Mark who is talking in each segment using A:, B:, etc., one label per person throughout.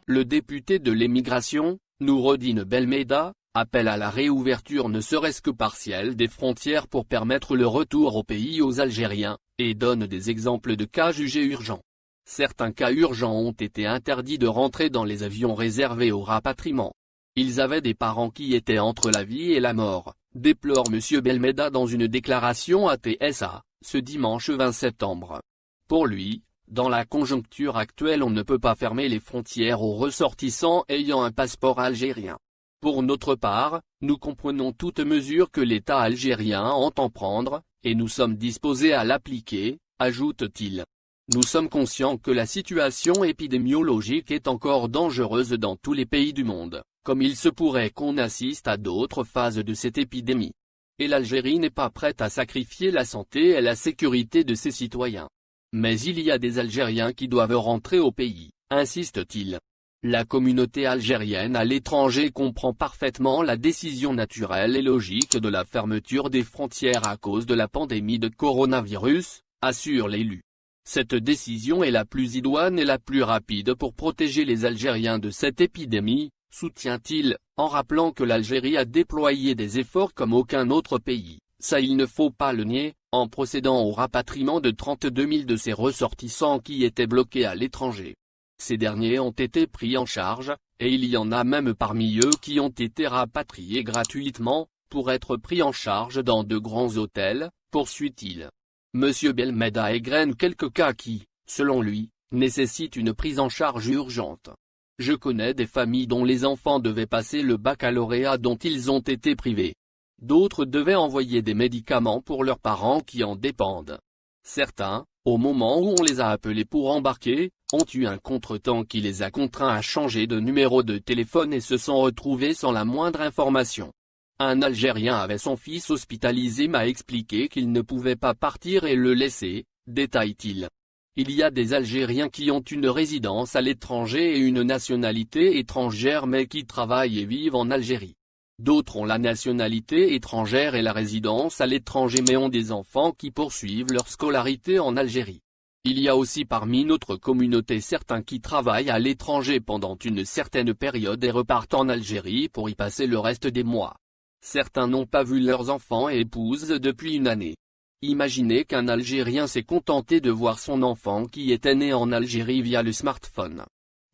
A: Le député de l'émigration, Noureddine Belmeda, appelle à la réouverture ne serait-ce que partielle des frontières pour permettre le retour au pays aux Algériens, et donne des exemples de cas jugés urgents. Certains cas urgents ont été interdits de rentrer dans les avions réservés au rapatriement. Ils avaient des parents qui étaient entre la vie et la mort, déplore M. Belmeda dans une déclaration à TSA, ce dimanche 20 septembre. Pour lui, dans la conjoncture actuelle on ne peut pas fermer les frontières aux ressortissants ayant un passeport algérien. Pour notre part, nous comprenons toute mesure que l'État algérien entend prendre, et nous sommes disposés à l'appliquer, ajoute-t-il. Nous sommes conscients que la situation épidémiologique est encore dangereuse dans tous les pays du monde, comme il se pourrait qu'on assiste à d'autres phases de cette épidémie. Et l'Algérie n'est pas prête à sacrifier la santé et la sécurité de ses citoyens. Mais il y a des Algériens qui doivent rentrer au pays, insiste-t-il. La communauté algérienne à l'étranger comprend parfaitement la décision naturelle et logique de la fermeture des frontières à cause de la pandémie de coronavirus, assure l'élu. Cette décision est la plus idoine et la plus rapide pour protéger les Algériens de cette épidémie, soutient-il, en rappelant que l'Algérie a déployé des efforts comme aucun autre pays, ça il ne faut pas le nier, en procédant au rapatriement de 32 000 de ses ressortissants qui étaient bloqués à l'étranger. Ces derniers ont été pris en charge, et il y en a même parmi eux qui ont été rapatriés gratuitement, pour être pris en charge dans de grands hôtels, poursuit-il. M. Belmeda égrène quelques cas qui, selon lui, nécessitent une prise en charge urgente. Je connais des familles dont les enfants devaient passer le baccalauréat dont ils ont été privés. D'autres devaient envoyer des médicaments pour leurs parents qui en dépendent. Certains, au moment où on les a appelés pour embarquer, ont eu un contretemps qui les a contraints à changer de numéro de téléphone et se sont retrouvés sans la moindre information. Un Algérien avait son fils hospitalisé m'a expliqué qu'il ne pouvait pas partir et le laisser, détaille-t-il. Il y a des Algériens qui ont une résidence à l'étranger et une nationalité étrangère mais qui travaillent et vivent en Algérie. D'autres ont la nationalité étrangère et la résidence à l'étranger mais ont des enfants qui poursuivent leur scolarité en Algérie. Il y a aussi parmi notre communauté certains qui travaillent à l'étranger pendant une certaine période et repartent en Algérie pour y passer le reste des mois. Certains n'ont pas vu leurs enfants et épouses depuis une année. Imaginez qu'un Algérien s'est contenté de voir son enfant qui était né en Algérie via le smartphone.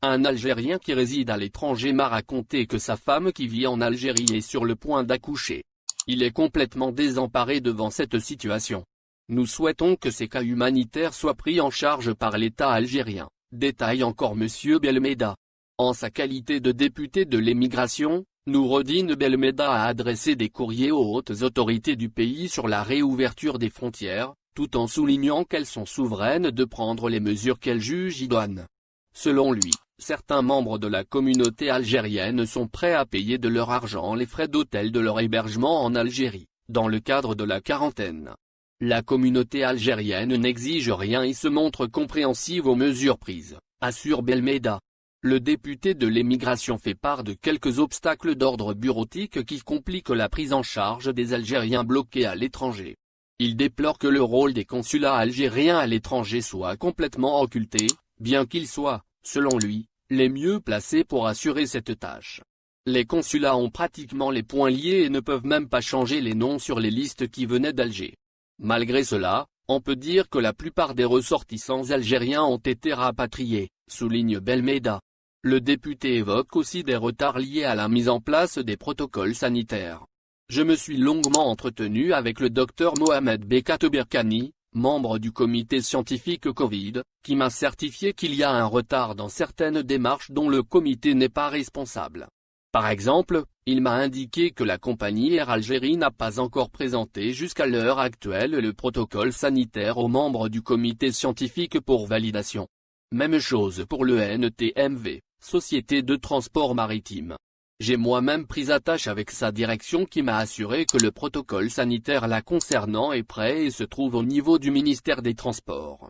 A: Un Algérien qui réside à l'étranger m'a raconté que sa femme qui vit en Algérie est sur le point d'accoucher. Il est complètement désemparé devant cette situation. Nous souhaitons que ces cas humanitaires soient pris en charge par l'État algérien, détaille encore M. Belmeda. En sa qualité de député de l'émigration, Noureddine Belmeda a adressé des courriers aux hautes autorités du pays sur la réouverture des frontières, tout en soulignant qu'elles sont souveraines de prendre les mesures qu'elles jugent idoines. Selon lui, certains membres de la communauté algérienne sont prêts à payer de leur argent les frais d'hôtel de leur hébergement en Algérie, dans le cadre de la quarantaine. La communauté algérienne n'exige rien et se montre compréhensive aux mesures prises, assure Belmeda. Le député de l'émigration fait part de quelques obstacles d'ordre bureautique qui compliquent la prise en charge des Algériens bloqués à l'étranger. Il déplore que le rôle des consulats algériens à l'étranger soit complètement occulté, bien qu'ils soient, selon lui, les mieux placés pour assurer cette tâche. Les consulats ont pratiquement les poings liés et ne peuvent même pas changer les noms sur les listes qui venaient d'Alger. Malgré cela, on peut dire que la plupart des ressortissants algériens ont été rapatriés, souligne Belmeda. Le député évoque aussi des retards liés à la mise en place des protocoles sanitaires. Je me suis longuement entretenu avec le Dr Mohamed Bekatberkani, membre du comité scientifique Covid, qui m'a certifié qu'il y a un retard dans certaines démarches dont le comité n'est pas responsable. Par exemple, il m'a indiqué que la compagnie Air Algérie n'a pas encore présenté jusqu'à l'heure actuelle le protocole sanitaire aux membres du comité scientifique pour validation. Même chose pour le NTMV, Société de transport maritime. J'ai moi-même pris attache avec sa direction qui m'a assuré que le protocole sanitaire la concernant est prêt et se trouve au niveau du ministère des Transports.